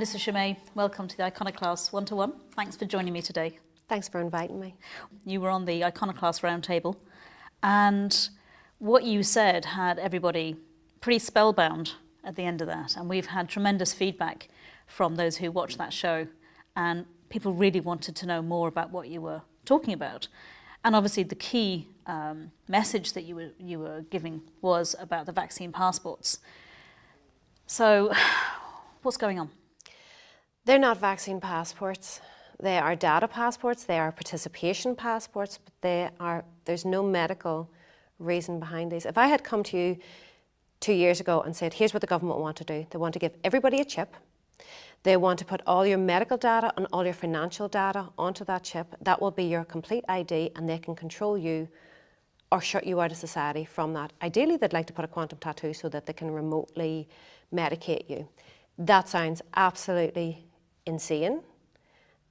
this is Shimei. Welcome to the Iconoclast One-to-One. Thanks for joining me today. Thanks for inviting me. You were on the Iconoclast Roundtable, and what you said had everybody pretty spellbound at the end of that. And we've had tremendous feedback from those who watched that show, and people really wanted to know more about what you were talking about. And obviously the key message that you were giving was about the vaccine passports. So what's going on? They're not vaccine passports. They are data passports. They are participation passports, but there's no medical reason behind these. If I had come to you 2 years ago and said, here's what the government want to do. They want to give everybody a chip. They want to put all your medical data and all your financial data onto that chip. That will be your complete ID, and they can control you or shut you out of society from that. Ideally, they'd like to put a quantum tattoo so that they can remotely medicate you. That sounds absolutely insane.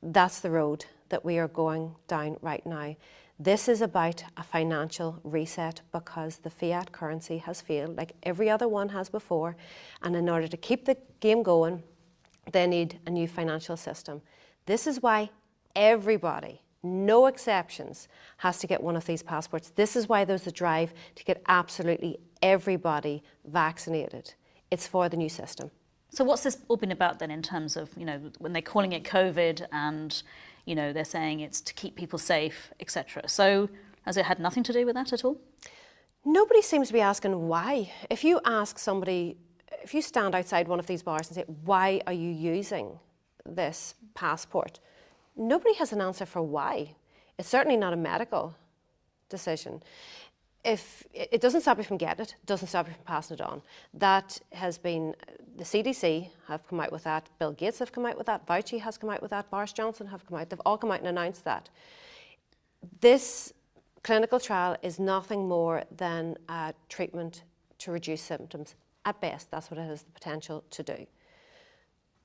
That's the road that we are going down right now. This is about a financial reset because the fiat currency has failed, like every other one has before. And in order to keep the game going, they need a new financial system. This is why everybody, no exceptions, has to get one of these passports. This is why there's a drive to get absolutely everybody vaccinated. It's for the new system. So what's this all been about then in terms of, when they're calling it COVID and, they're saying it's to keep people safe, etc. So has it had nothing to do with that at all? Nobody seems to be asking why. If you ask somebody, if you stand outside one of these bars and say, why are you using this passport? Nobody has an answer for why. It's certainly not a medical decision. If it doesn't stop you from getting it, doesn't stop you from passing it on. That has been, the CDC have come out with that, Bill Gates have come out with that, Fauci has come out with that, Boris Johnson have come out, they've all come out and announced that. This clinical trial is nothing more than a treatment to reduce symptoms. At best, that's what it has the potential to do.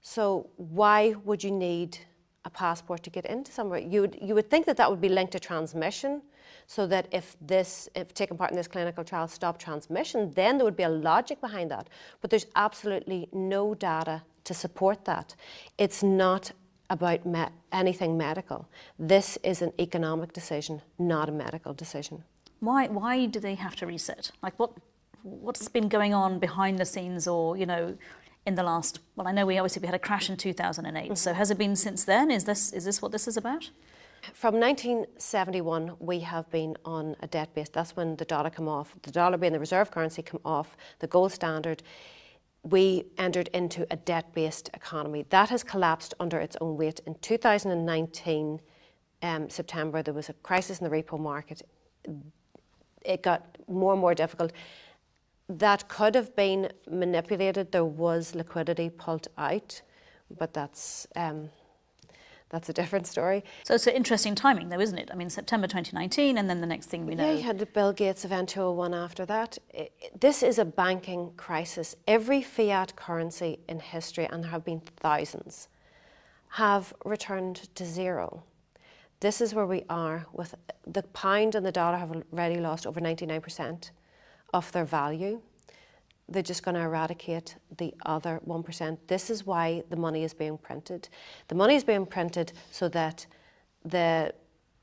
So why would you need a passport to get into somewhere? You would think that that would be linked to transmission, so that if taking part in this clinical trial stopped transmission, then there would be a logic behind that. But there's absolutely no data to support that. It's not about anything medical. This is an economic decision, not a medical decision. Why do they have to reset? Like what's been going on behind the scenes, or in the last? Well, I know we had a crash in 2008. Mm-hmm. So has it been since then? Is this what this is about? From 1971, we have been on a debt base. That's when the dollar came off. The dollar being the reserve currency came off, the gold standard. We entered into a debt-based economy. That has collapsed under its own weight. In 2019, September, there was a crisis in the repo market. It got more and more difficult. That could have been manipulated. There was liquidity pulled out, but that's a different story. So it's an interesting timing though, isn't it? I mean, September 2019, and then the next thing we know. Yeah, you had the Bill Gates event 201 after that. This is a banking crisis. Every fiat currency in history, and there have been thousands, have returned to zero. This is where we are. With the pound and the dollar have already lost over 99% of their value. They're just going to eradicate the other 1%. This is why the money is being printed. The money is being printed so that the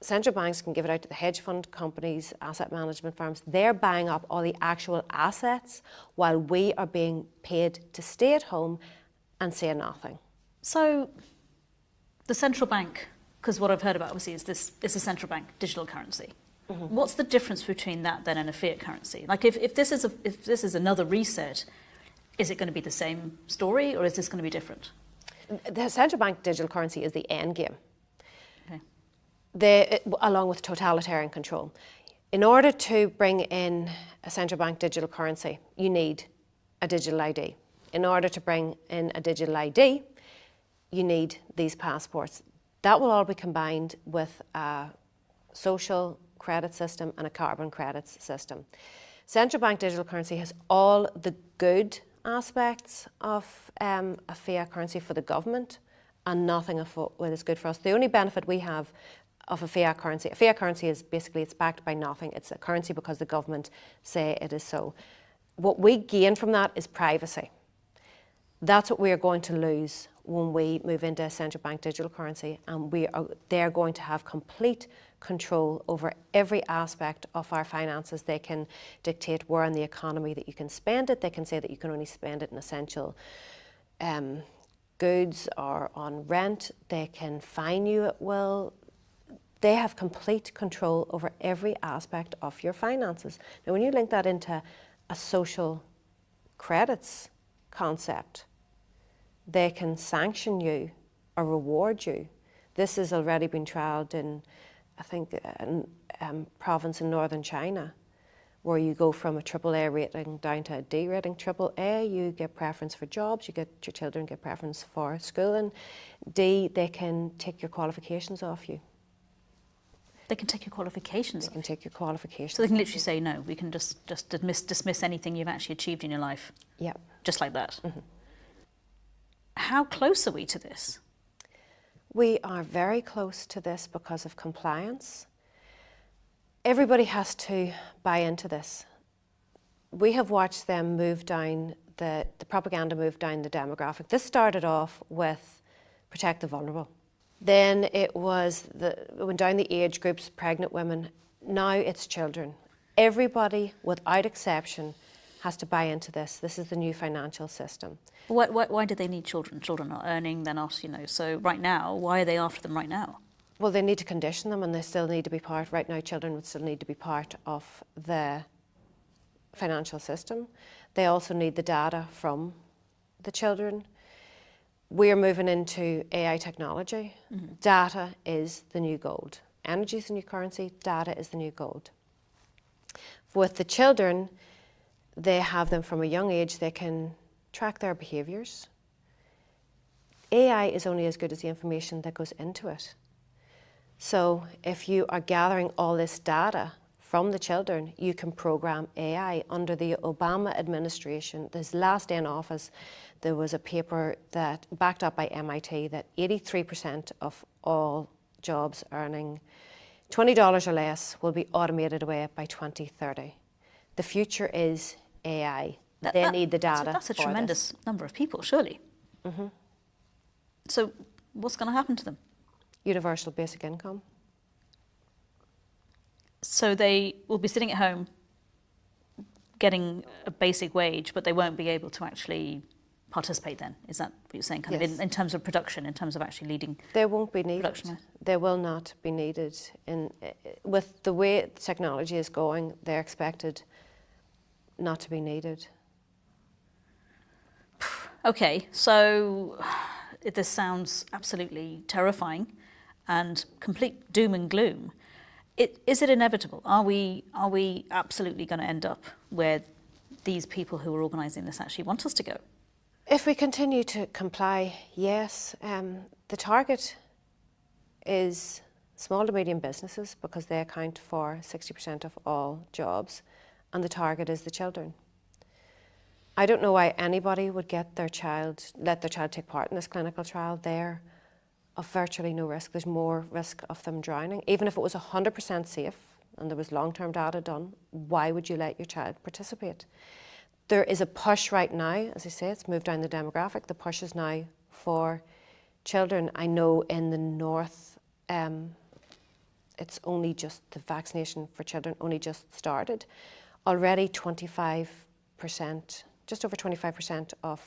central banks can give it out to the hedge fund companies, asset management firms. They're buying up all the actual assets while we are being paid to stay at home and say nothing. So the central bank, because what I've heard about obviously is a central bank digital currency. Mm-hmm. What's the difference between that then and a fiat currency? Like if this is another reset, is it going to be the same story, or is this going to be different? The central bank digital currency is the end game. Okay. Along with totalitarian control. In order to bring in a central bank digital currency, you need a digital ID. In order to bring in a digital ID, you need these passports. That will all be combined with a social credit system and a carbon credits system. Central bank digital currency has all the good aspects of a fiat currency for the government and nothing of what is good for us. The only benefit we have of a fiat currency is basically it's backed by nothing. It's a currency because the government say it is so. What we gain from that is privacy. That's what we are going to lose when we move into a central bank digital currency, and they're going to have complete control over every aspect of our finances. They can dictate where in the economy that you can spend it. They can say that you can only spend it in essential goods or on rent. They can fine you at will. They have complete control over every aspect of your finances. Now, when you link that into a social credits concept, they can sanction you or reward you. This has already been trialled in, I think, a province in northern China, where you go from a AAA rating down to a D rating. AAA, you get preference for jobs, your children get preference for schooling. D, they can take your qualifications off you. They can take your qualifications. They can take your qualifications. So they can literally say no. We can just dismiss anything you've actually achieved in your life. Yeah. Just like that. Mm-hmm. How close are we to this? We are very close to this because of compliance. Everybody has to buy into this. We have watched them move down the propaganda move down the demographic. This started off with protect the vulnerable. Then it went down the age groups, pregnant women. Now it's children. Everybody, without exception, has to buy into this. This is the new financial system. Why do they need children? Children are earning, they're not, so right now, why are they after them right now? Well, they need to condition them, and they still need to be part. Right now, children would still need to be part of the financial system. They also need the data from the children. We are moving into AI technology. Mm-hmm. Data is the new gold. Energy is the new currency. Data is the new gold. With the children, they have them from a young age. They can track their behaviours. AI is only as good as the information that goes into it. So if you are gathering all this data from the children, you can program AI. Under the Obama administration, his last day in office, there was a paper that backed up by MIT that 83% of all jobs earning $20 or less will be automated away by 2030. The future is AI. They need the data. That's a tremendous number of people, surely. Mm-hmm. So what's going to happen to them? Universal basic income. So they will be sitting at home getting a basic wage, but they won't be able to actually participate then? Is that what you're saying? Kind yes. of in terms of production, in terms of actually leading? They won't be needed. Production. They will not be needed. With the way technology is going, they're expected not to be needed. Okay, so this sounds absolutely terrifying and complete doom and gloom. Is it inevitable? Are we absolutely going to end up where these people who are organising this actually want us to go? If we continue to comply, yes. The target is small to medium businesses because they account for 60% of all jobs, and the target is the children. I don't know why anybody would let their child take part in this clinical trial. They're of virtually no risk. There's more risk of them drowning. Even if it was 100% safe and there was long-term data done, why would you let your child participate? There is a push right now, as I say, it's moved down the demographic. The push is now for children. I know in the north, it's only just the vaccination for children only just started. Already 25%, just over 25% of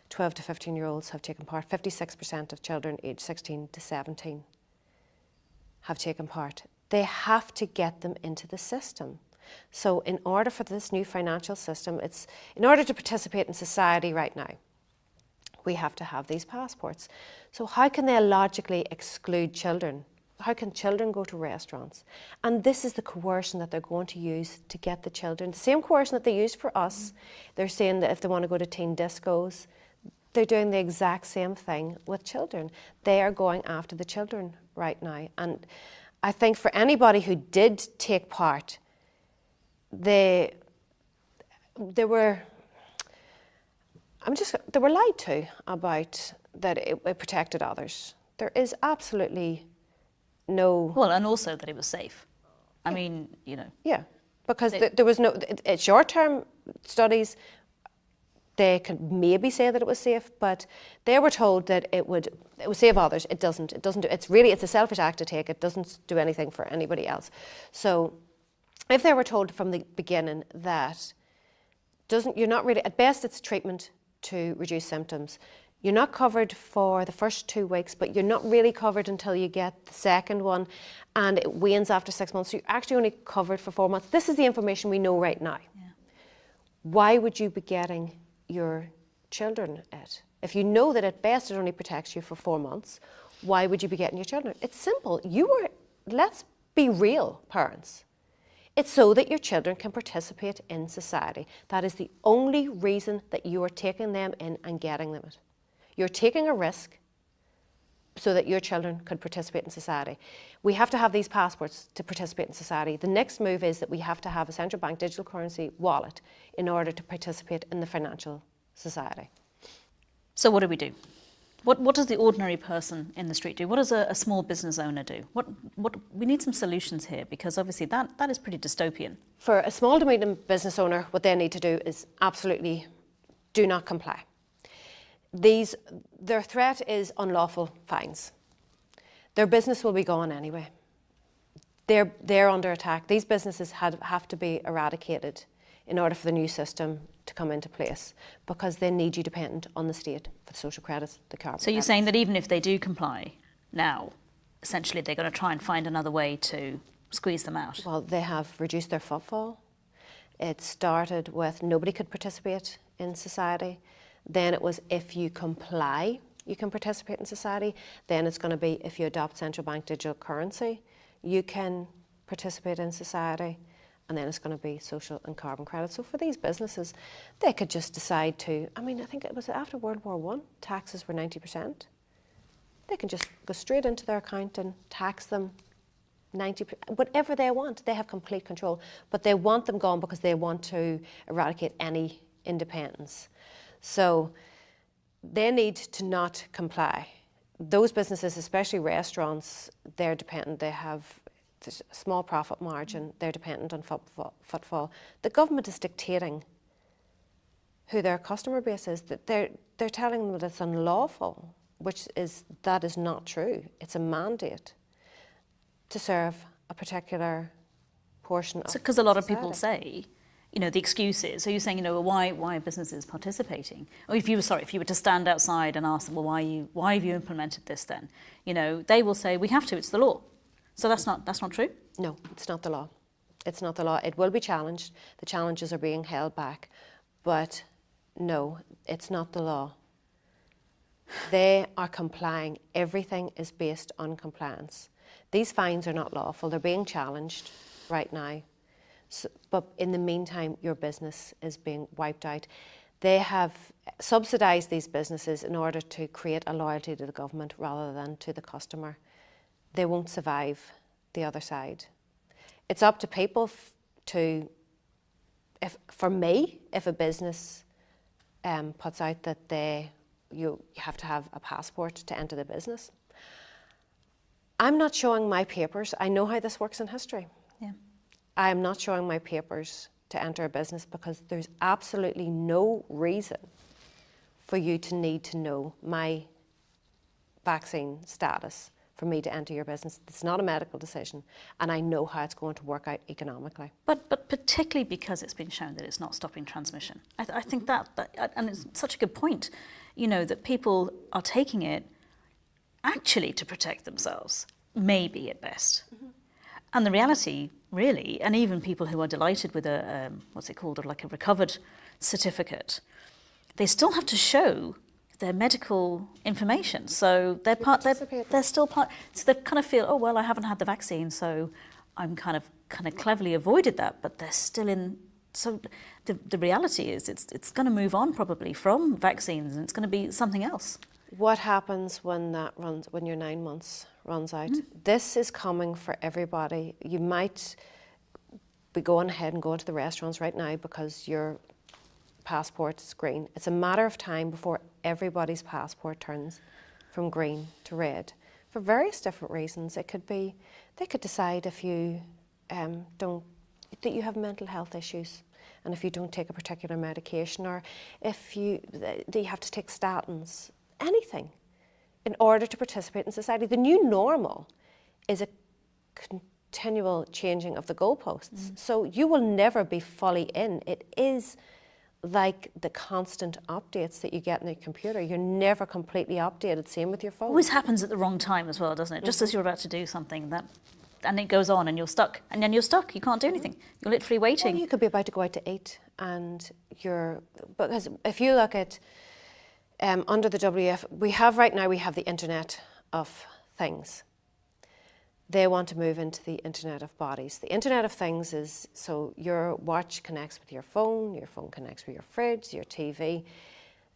12 to 15-year-olds have taken part. 56% of children aged 16 to 17 have taken part. They have to get them into the system. So in order for this new financial system, in order to participate in society right now, we have to have these passports. So how can they logically exclude children? How can children go to restaurants? And this is the coercion that they're going to use to get the children. The same coercion that they used for us. They're saying that if they want to go to teen discos, they're doing the exact same thing with children. They are going after the children right now. And I think for anybody who did take part, they were lied to about that it protected others. There is absolutely no... Well, and also that it was safe. I mean, Yeah, because there was no... Short-term studies they could maybe say that it was safe, but they were told that it would save others. It doesn't. It doesn't do. It's a selfish act to take. It doesn't do anything for anybody else. So, if they were told from the beginning that you're not really, at best it's treatment to reduce symptoms. You're not covered for the first 2 weeks, but you're not really covered until you get the second one, and it wanes after 6 months. So you're actually only covered for 4 months. This is the information we know right now. Yeah. Why would you be getting your children it? If you know that at best it only protects you for 4 months, why would you be getting your children? It's simple. Let's be real, parents. It's so that your children can participate in society. That is the only reason that you are taking them in and getting them it. You're taking a risk so that your children could participate in society. We have to have these passports to participate in society. The next move is that we have to have a central bank digital currency wallet in order to participate in the financial society. So what do we do? What does the ordinary person in the street do? What does a small business owner do? We need some solutions here, because obviously that is pretty dystopian. For a small to medium business owner, what they need to do is absolutely do not comply. Their threat is unlawful fines. Their business will be gone anyway. They're under attack. These businesses have to be eradicated in order for the new system to come into place, because they need you dependent on the state for the social credits, the carbon So you're saying that even if they do comply now, essentially they're going to try and find another way to squeeze them out? Well, they have reduced their footfall. It started with nobody could participate in society. Then it was if you comply, you can participate in society. Then it's going to be if you adopt central bank digital currency, you can participate in society. And then it's going to be social and carbon credits. So for these businesses, they could just decide to, I think it was after World War I, taxes were 90%. They can just go straight into their account and tax them 90%, whatever they want. They have complete control. But they want them gone because they want to eradicate any independence. So they need to not comply. Those businesses, especially restaurants, they're dependent. They have a small profit margin. They're dependent on footfall. The government is dictating who their customer base is. That they're telling them that it's unlawful, that is not true. It's a mandate to serve a particular portion of society. Because a lot of people say, the excuse is, so you're saying, why are businesses participating? Or if you were to stand outside and ask them, well, why have you implemented this then? They will say, we have to, it's the law. So that's not true? No, it's not the law. It's not the law. It will be challenged. The challenges are being held back. But no, it's not the law. They are complying. Everything is based on compliance. These fines are not lawful. They're being challenged right now. So, but in the meantime, your business is being wiped out. They have subsidised these businesses in order to create a loyalty to the government rather than to the customer. They won't survive the other side. It's up to people if a business puts out that you have to have a passport to enter the business, I'm not showing my papers. I know how this works in history. Yeah. I am not showing my papers to enter a business because there's absolutely no reason for you to need to know my vaccine status for me to enter your business. It's not a medical decision, and I know how it's going to work out economically. But particularly because it's been shown that it's not stopping transmission. I think that, and it's such a good point, that people are taking it actually to protect themselves, maybe at best. Mm-hmm. And the reality, really, and even people who are delighted with a recovered certificate, they still have to show their medical information. So they're still part. So they kind of feel, oh well, I haven't had the vaccine, so I'm kind of cleverly avoided that. But they're still in. So the reality is, it's going to move on probably from vaccines, and it's going to be something else. What happens when your 9 months runs out? This is coming for everybody. You might be going ahead and going to the restaurants right now because your passport is green. It's a matter of time before everybody's passport turns from green to red for various different reasons. It could be they could decide if you that you have mental health issues and if you don't take a particular medication, or if you have to take statins, anything, in order to participate in society. The new normal is a continual changing of the goalposts. So you will never be fully in. It is like the constant updates that you get in the computer. You're never completely updated. Same with your phone. Always happens at the wrong time as well, doesn't it? Just as you're about to do something, and it goes on and you're stuck. And then you're stuck. You can't do anything. You're literally waiting. Well, you could be about to go out to eat, and because if you look at under the WEF, we have the Internet of Things. They want to move into the Internet of Bodies. The Internet of Things is, so your watch connects with your phone connects with your fridge, your TV.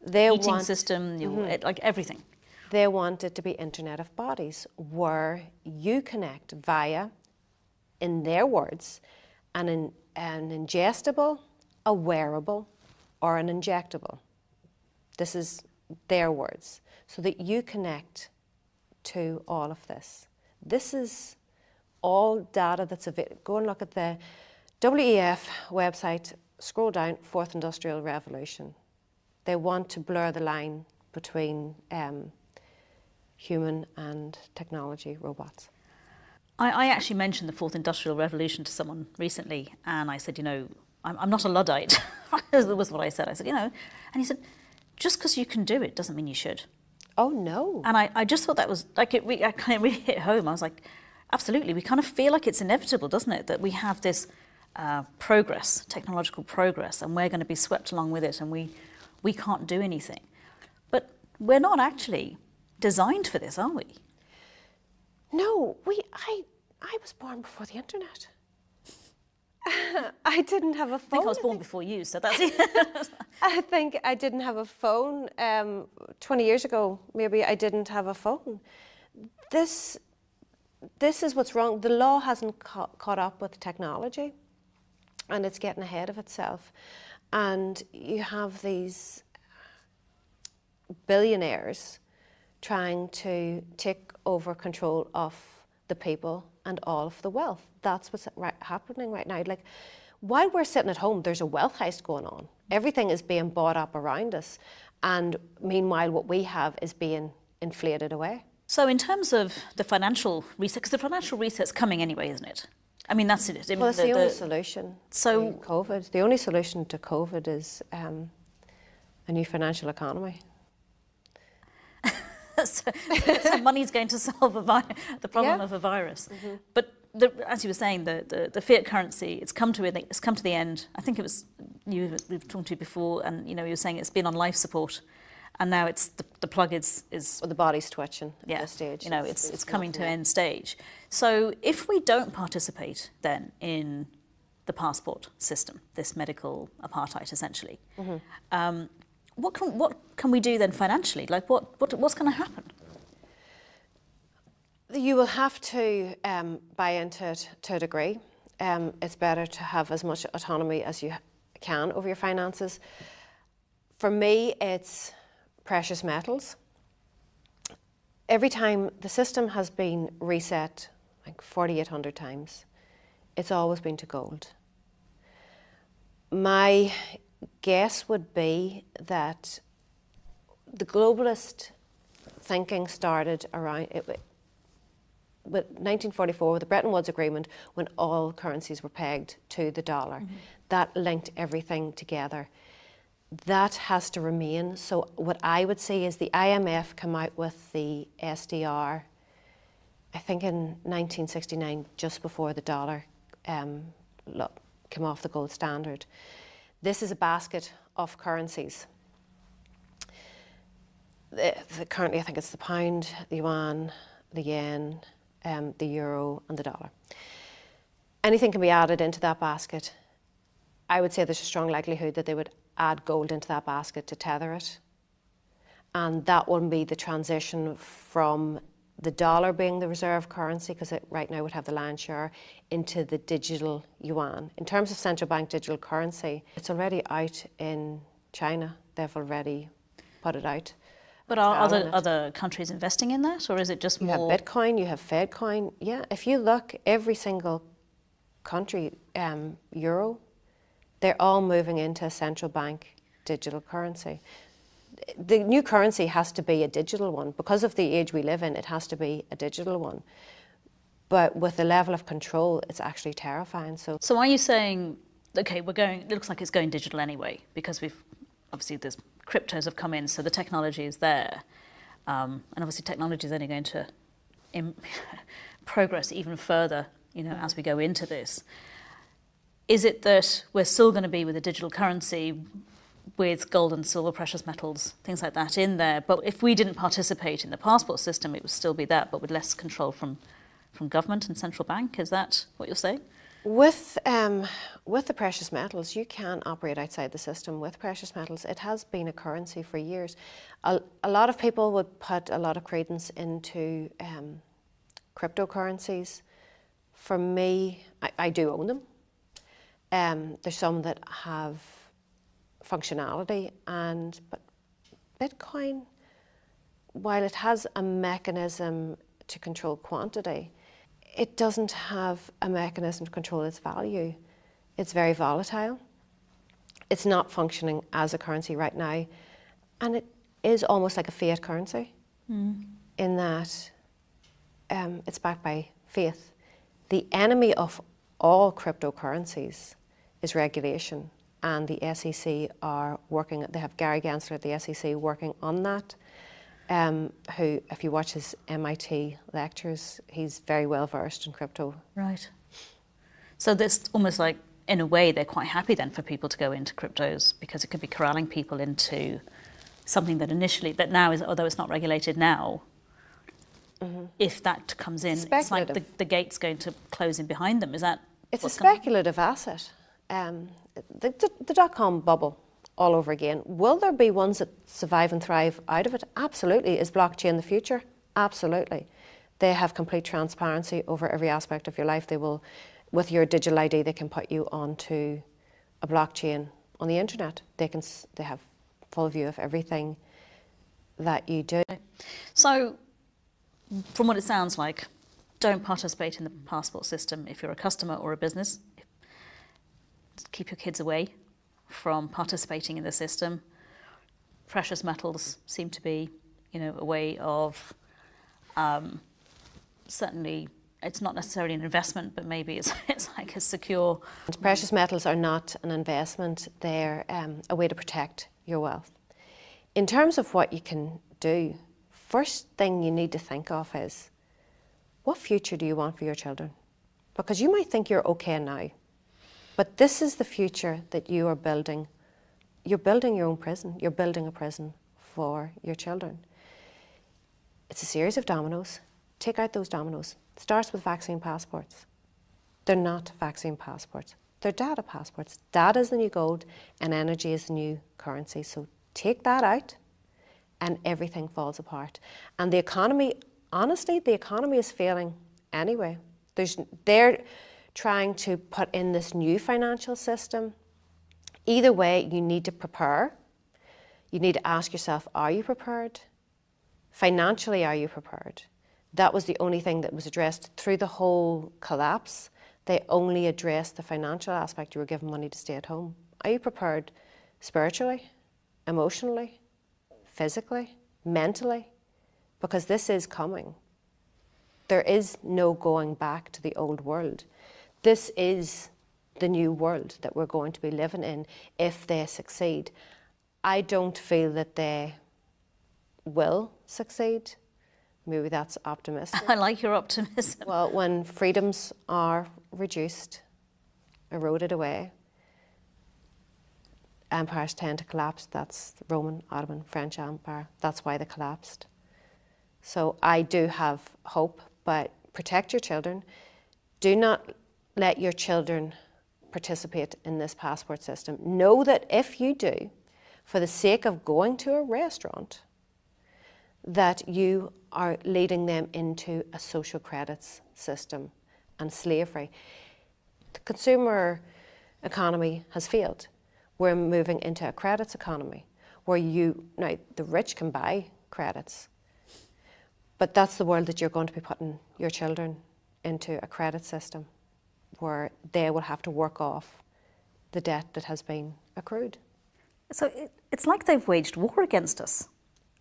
Heating system, like everything. They want it to be Internet of Bodies, where you connect via, in their words, an ingestible, a wearable, or an injectable. This is their words. So that you connect to all of this. This is all data that's available. Go and look at the WEF website, scroll down, Fourth Industrial Revolution. They want to blur the line between human and technology, robots. I actually mentioned the Fourth Industrial Revolution to someone recently, and I said, I'm not a Luddite. That was what I said. I said, and he said, just because you can do it doesn't mean you should. Oh, no. And I just thought that was, I kind of really hit home. I was like, absolutely. We kind of feel like it's inevitable, doesn't it? That we have this progress, technological progress, and we're going to be swept along with it, and we can't do anything. But we're not actually designed for this, are we? No, I was born before the internet. I didn't have a phone. I think I was born before you, so that's it. I think I didn't have a phone. 20 years ago, maybe I didn't have a phone. This is what's wrong. The law hasn't caught up with technology, and it's getting ahead of itself. And you have these billionaires trying to take over control of the people and all of the wealth. That's what's happening right now. Like, while we're sitting at home, there's a wealth heist going on. Everything is being bought up around us, and meanwhile what we have is being inflated away. So in terms of the financial reset, because the financial reset's coming anyway, isn't it? I mean, that's it. Well, it's the only solution to COVID. The only solution to COVID is a new financial economy. So money's going to solve the problem of a virus. Mm-hmm. But as you were saying, the fiat currency, it's come to the end. I think it was we've talked to you before, and you were saying it's been on life support, and now it's the plug is well, the body's twitching at this stage. It's coming to end stage. So if we don't participate then in the passport system, this medical apartheid essentially, mm-hmm. What can we do then financially? Like what's going to happen? You will have to buy into it to a degree. It's better to have as much autonomy as you can over your finances. For me, it's precious metals. Every time the system has been reset, like 4,800 times, it's always been to gold. My guess would be that the globalist thinking started around it with 1944 with the Bretton Woods Agreement, when all currencies were pegged to the dollar. Mm-hmm. That linked everything together. That has to remain. So what I would say is the IMF came out with the SDR, I think in 1969, just before the dollar came off the gold standard. This is a basket of currencies. Currently, I think it's the pound, the yuan, the yen, the euro and the dollar. Anything can be added into that basket. I would say there's a strong likelihood that they would add gold into that basket to tether it. And that will be the transition from the dollar being the reserve currency, because it right now would have the lion's share, into the digital yuan. In terms of central bank digital currency, it's already out in China. They've already put it out. But are other countries investing in that, or is it just more? You have Bitcoin, you have Fedcoin. Yeah, if you look, every single country, euro, they're all moving into a central bank digital currency. The new currency has to be a digital one. Because of the age we live in, it has to be a digital one. But with the level of control, it's actually terrifying. So are you saying, okay, it looks like it's going digital anyway, because obviously there's cryptos have come in, so the technology is there. And obviously technology is only going to progress even further, as we go into this. Is it that we're still going to be with a digital currency with gold and silver, precious metals, things like that in there, but if we didn't participate in the passport system, it would still be that, but with less control from government and central bank? Is that what you're saying? With the precious metals, you can operate outside the system with precious metals. It has been a currency for years. A lot of people would put a lot of credence into cryptocurrencies. For me, I do own them. There's some that have functionality, but Bitcoin, while it has a mechanism to control quantity, it doesn't have a mechanism to control its value. It's very volatile. It's not functioning as a currency right now, and it is almost like a fiat currency in that it's backed by faith. The enemy of all cryptocurrencies is regulation, and the SEC are working, they have Gary Gensler at the SEC working on that, who, if you watch his MIT lectures, he's very well versed in crypto. Right. So this almost like, in a way, they're quite happy then for people to go into cryptos, because it could be corralling people into something that now is, although it's not regulated now, if that comes in, it's like the gate's going to close in behind them. Is that? It's a speculative asset. The dot-com bubble all over again. Will there be ones that survive and thrive out of it? Absolutely. Is blockchain the future? Absolutely. They have complete transparency over every aspect of your life. They will, with your digital ID, they can put you onto a blockchain on the internet. They have full view of everything that you do. So, from what it sounds like, don't participate in the passport system if you're a customer or a business. Keep your kids away from participating in the system. Precious metals seem to be, a way of, certainly, it's not necessarily an investment, but maybe it's like a secure. Precious metals are not an investment, they're a way to protect your wealth. In terms of what you can do, first thing you need to think of is, what future do you want for your children? Because you might think you're okay now, but this is the future that you are building. You're building your own prison. You're building a prison for your children. It's a series of dominoes. Take out those dominoes. It starts with vaccine passports. They're not vaccine passports. They're data passports. Data is the new gold and energy is the new currency. So take that out and everything falls apart. And the economy, honestly, the economy is failing anyway. They're trying to put in this new financial system. Either way, you need to prepare. You need to ask yourself, are you prepared? Financially, are you prepared? That was the only thing that was addressed through the whole collapse. They only addressed the financial aspect. You were given money to stay at home. Are you prepared spiritually, emotionally, physically, mentally? Because this is coming. There is no going back to the old world. This is the new world that we're going to be living in if they succeed. I don't feel that they will succeed. Maybe that's optimistic. I like your optimism. Well, when freedoms are reduced, eroded away, empires tend to collapse. That's the Roman, Ottoman, French Empire. That's why they collapsed. So I do have hope, but protect your children. Do not let your children participate in this passport system. Know that if you do, for the sake of going to a restaurant, that you are leading them into a social credits system and slavery. The consumer economy has failed. We're moving into a credits economy where now the rich can buy credits, but that's the world that you're going to be putting your children into, a credit system where they will have to work off the debt that has been accrued. So it's like they've waged war against us.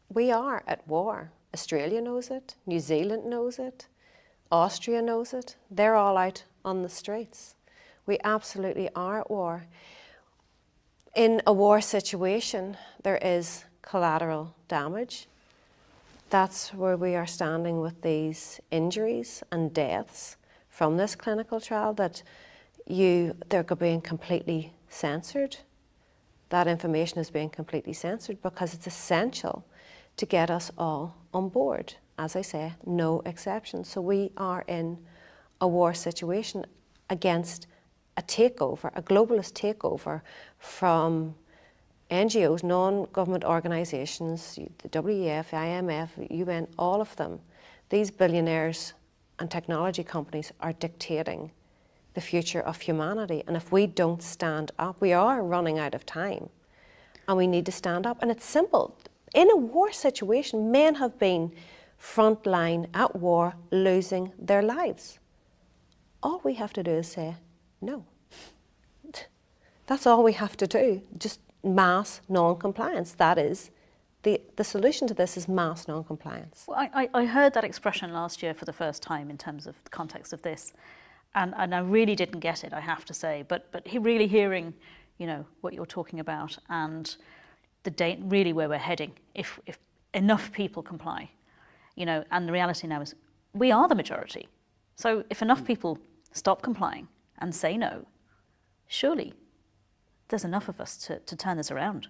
We are at war. Australia knows it, New Zealand knows it, Austria knows it. They're all out on the streets. We absolutely are at war. In a war situation, there is collateral damage. That's where we are standing with these injuries and deaths from this clinical trial, that they're being completely censored. That information is being completely censored because it's essential to get us all on board. As I say, no exceptions. So we are in a war situation against a takeover, a globalist takeover from NGOs, non-government organisations, the WEF, the IMF, UN, all of them. These billionaires and technology companies are dictating the future of humanity. And if we don't stand up, we are running out of time. And we need to stand up. And it's simple. In a war situation, men have been frontline at war, losing their lives. All we have to do is say no. That's all we have to do. Just mass non-compliance. That is the solution to this, is mass non-compliance. Well, I heard that expression last year for the first time in terms of the context of this, and I really didn't get it, I have to say. But really hearing, what you're talking about, and the date, really where we're heading, if enough people comply, and the reality now is we are the majority. So if enough people stop complying and say no, surely there's enough of us to turn this around.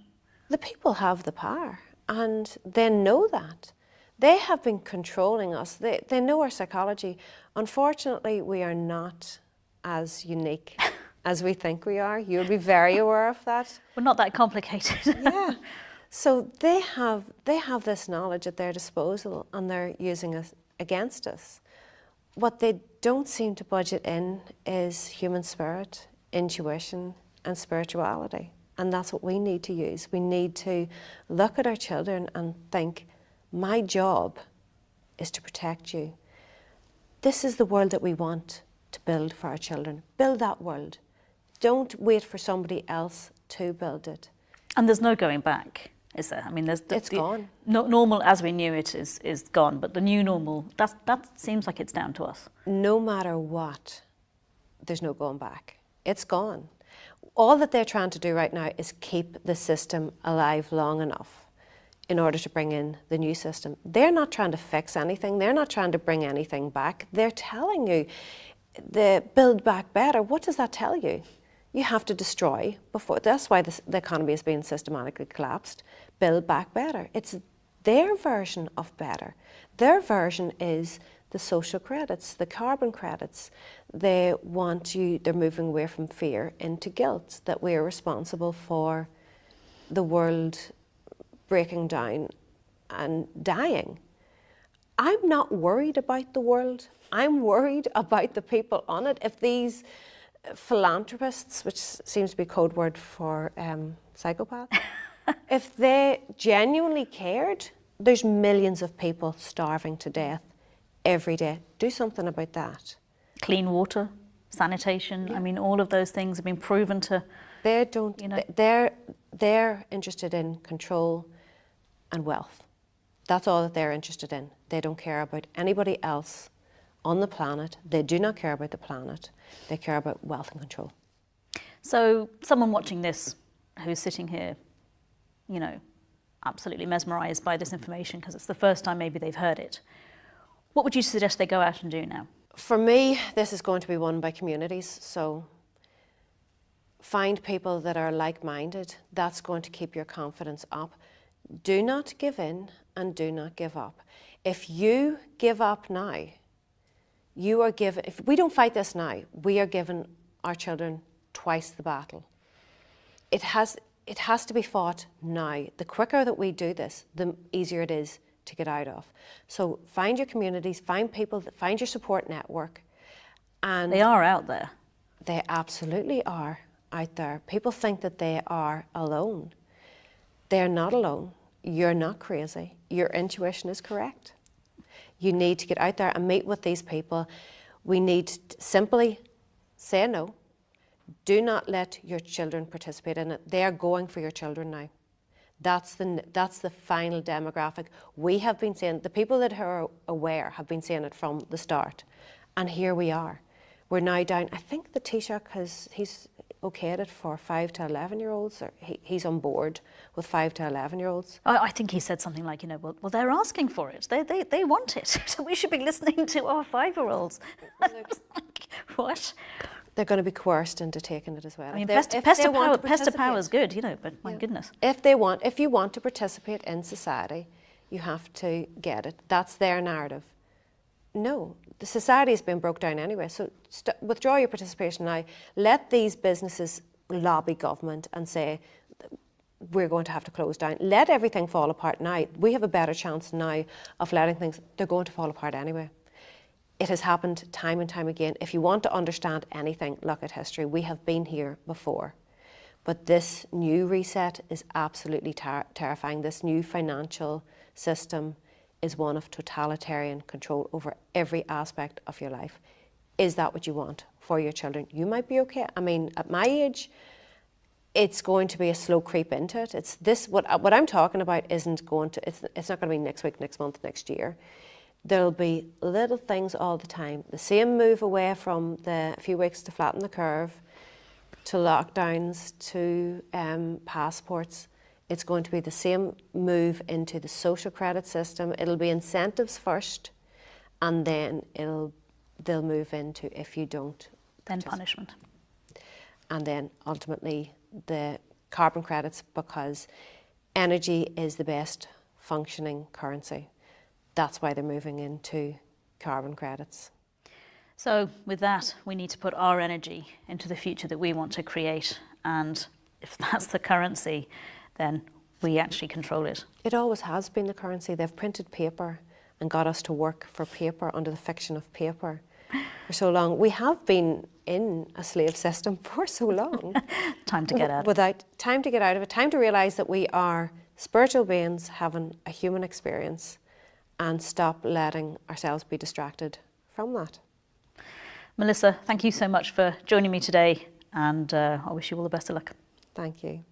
The people have the power, and they know that. They have been controlling us. They know our psychology. Unfortunately, we are not as unique as we think we are. You'll be very aware of that. We're not that complicated. Yeah. So they have this knowledge at their disposal, and they're using it against us. What they don't seem to budget in is human spirit, intuition, and spirituality. And that's what we need to use. We need to look at our children and think, my job is to protect you. This is the world that we want to build for our children. Build that world. Don't wait for somebody else to build it. And there's no going back, is there? I mean, it's gone. Normal as we knew it is gone, but the new normal, that seems like it's down to us. No matter what, there's no going back. It's gone. All that they're trying to do right now is keep the system alive long enough in order to bring in the new system. They're not trying to fix anything. They're not trying to bring anything back. They're telling you, the build back better. What does that tell you? You have to destroy before. That's why the economy has been systematically collapsed. Build back better. It's their version of better. Their version is the social credits, the carbon credits. They're moving away from fear into guilt, that we are responsible for the world breaking down and dying. I'm not worried about the world. I'm worried about the people on it. If these philanthropists, which seems to be code word for psychopaths, if they genuinely cared, there's millions of people starving to death every day. Do something about that. Clean water, sanitation, yeah. I mean, all of those things have been proven to... They're interested in control and wealth. That's all that they're interested in. They don't care about anybody else on the planet. They do not care about the planet. They care about wealth and control. So someone watching this who's sitting here, absolutely mesmerised by this information because it's the first time maybe they've heard it, what would you suggest they go out and do now? For me, this is going to be won by communities. So find people that are like-minded. That's going to keep your confidence up. Do not give in and do not give up. If you give up now, if we don't fight this now, we are giving our children twice the battle. It has to be fought now. The quicker that we do this, the easier it is to get out of. So find your communities, find people, find your support network. And they are out there. They absolutely are out there. People think that they are alone. They're not alone. You're not crazy. Your intuition is correct. You need to get out there and meet with these people. We need to simply say no. Do not let your children participate in it. They are going for your children now. That's the final demographic. We have been saying, the people that are aware have been saying it from the start. And here we are. We're now down, I think the Taoiseach he's okayed it for 5 to 11-year-olds, or he's on board with 5 to 11-year-olds. I think he said something like, well, they're asking for it. They want it. So we should be listening to our 5-year-olds. What? They're going to be coerced into taking it as well. I mean, pest power is good, but my goodness. If you want to participate in society, you have to get it. That's their narrative. No, the society has been broke down anyway, so withdraw your participation now. Let these businesses lobby government and say, we're going to have to close down. Let everything fall apart now. We have a better chance now of letting things, they're going to fall apart anyway. It has happened time and time again. If you want to understand anything, look at history. We have been here before. But this new reset is absolutely terrifying. This new financial system is one of totalitarian control over every aspect of your life. Is that what you want for your children? You might be okay. I mean, at my age, it's going to be a slow creep into it. It's this, what I'm talking about isn't going to, it's not going to be next week, next month, next year. There'll be little things all the time. The same move away from the few weeks to flatten the curve, to lockdowns, to passports. It's going to be the same move into the social credit system. It'll be incentives first, and then they'll move into if you don't. Then punishment. And then ultimately the carbon credits, because energy is the best functioning currency. That's why they're moving into carbon credits. So with that, we need to put our energy into the future that we want to create. And if that's the currency, then we actually control it. It always has been the currency. They've printed paper and got us to work for paper under the fiction of paper for so long. We have been in a slave system for so long. Time to get out of it. Time to get out of it. Time to realise that we are spiritual beings having a human experience, and stop letting ourselves be distracted from that. Melissa, thank you so much for joining me today, and I wish you all the best of luck. Thank you.